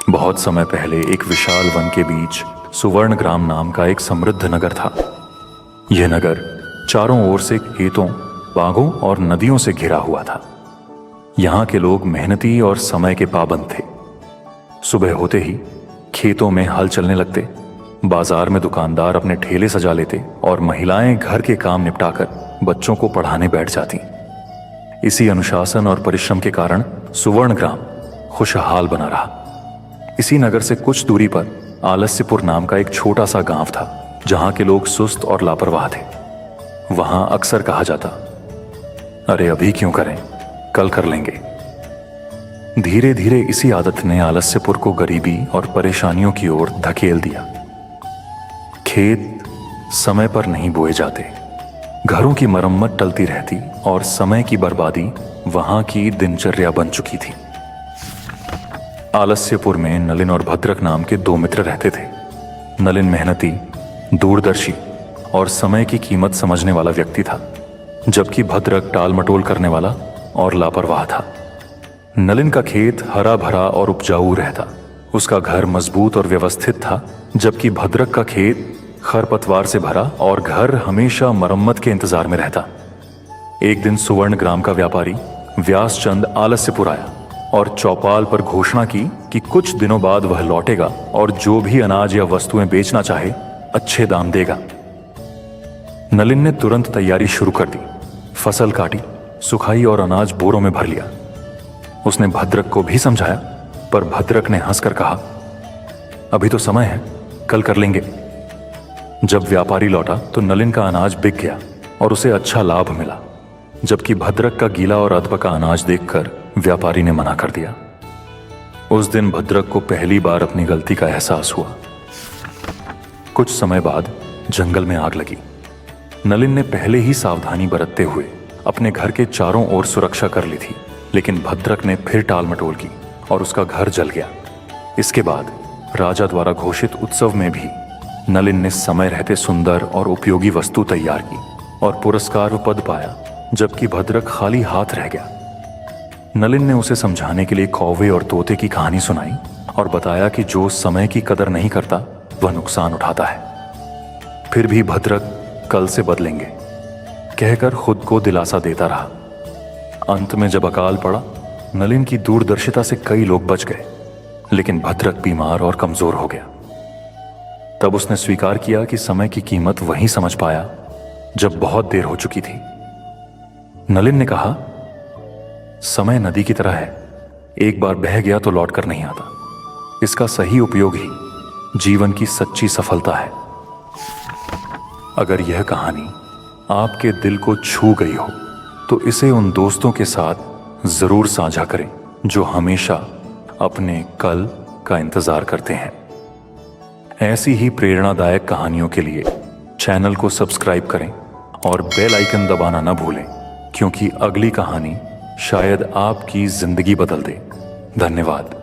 बहुत समय पहले एक विशाल वन के बीच सुवर्ण ग्राम नाम का एक समृद्ध नगर था। यह नगर चारों ओर से खेतों, बागों और नदियों से घिरा हुआ था। यहाँ के लोग मेहनती और समय के पाबंद थे। सुबह होते ही खेतों में हल चलने लगते, बाजार में दुकानदार अपने ठेले सजा लेते और महिलाएं घर के काम निपटाकर बच्चों को पढ़ाने बैठ जाती। इसी अनुशासन और परिश्रम के कारण सुवर्ण ग्राम खुशहाल बना रहा। इसी नगर से कुछ दूरी पर आलस्यपुर नाम का एक छोटा सा गांव था, जहां के लोग सुस्त और लापरवाह थे। वहां अक्सर कहा जाता, अरे अभी क्यों करें, कल कर लेंगे। धीरे धीरे इसी आदत ने आलस्यपुर को गरीबी और परेशानियों की ओर धकेल दिया। खेत समय पर नहीं बोए जाते, घरों की मरम्मत टलती रहती और समय की बर्बादी वहां की दिनचर्या बन चुकी थी। आलस्यपुर में नलिन और भद्रक नाम के दो मित्र रहते थे। नलिन मेहनती, दूरदर्शी और समय की कीमत समझने वाला व्यक्ति था, जबकि भद्रक टाल मटोल करने वाला और लापरवाह था। नलिन का खेत हरा भरा और उपजाऊ रहता, उसका घर मजबूत और व्यवस्थित था, जबकि भद्रक का खेत खरपतवार से भरा और घर हमेशा मरम्मत के इंतजार में रहता। एक दिन सुवर्ण ग्राम का व्यापारी व्यासचंद आलस्यपुर आया और चौपाल पर घोषणा की कि कुछ दिनों बाद वह लौटेगा और जो भी अनाज या वस्तुएं बेचना चाहे अच्छे दाम देगा। नलिन ने तुरंत तैयारी शुरू कर दी, फसल काटी, सुखाई और अनाज बोरों में भर लिया। उसने भद्रक को भी समझाया, पर भद्रक ने हंसकर कहा, अभी तो समय है, कल कर लेंगे। जब व्यापारी लौटा तो नलिन का अनाज बिक गया और उसे अच्छा लाभ मिला, जबकि भद्रक का गीला और अधपका अनाज देखकर व्यापारी ने मना कर दिया। उस दिन भद्रक को पहली बार अपनी गलती का एहसास हुआ। कुछ समय बाद जंगल में आग लगी। नलिन ने पहले ही सावधानी बरतते हुए अपने घर के चारों ओर सुरक्षा कर ली थी, लेकिन भद्रक ने फिर टाल मटोल की और उसका घर जल गया। इसके बाद राजा द्वारा घोषित उत्सव में भी नलिन ने समय रहते सुंदर और उपयोगी वस्तु तैयार की और पुरस्कार पद पाया, जबकि भद्रक खाली हाथ रह गया। नलिन ने उसे समझाने के लिए कौवे और तोते की कहानी सुनाई और बताया कि जो समय की कदर नहीं करता वह नुकसान उठाता है। फिर भी भद्रक कल से बदलेंगे कहकर खुद को दिलासा देता रहा। अंत में जब अकाल पड़ा, नलिन की दूरदर्शिता से कई लोग बच गए, लेकिन भद्रक बीमार और कमजोर हो गया। तब उसने स्वीकार किया कि समय की कीमत वहीं समझ पाया जब बहुत देर हो चुकी थी। नलिन ने कहा, समय नदी की तरह है, एक बार बह गया तो लौट कर नहीं आता। इसका सही उपयोग ही जीवन की सच्ची सफलता है। अगर यह कहानी आपके दिल को छू गई हो तो इसे उन दोस्तों के साथ जरूर साझा करें जो हमेशा अपने कल का इंतजार करते हैं। ऐसी ही प्रेरणादायक कहानियों के लिए चैनल को सब्सक्राइब करें और बेल आइकन दबाना न भूलें, क्योंकि अगली कहानी शायद आपकी जिंदगी बदल दे। धन्यवाद।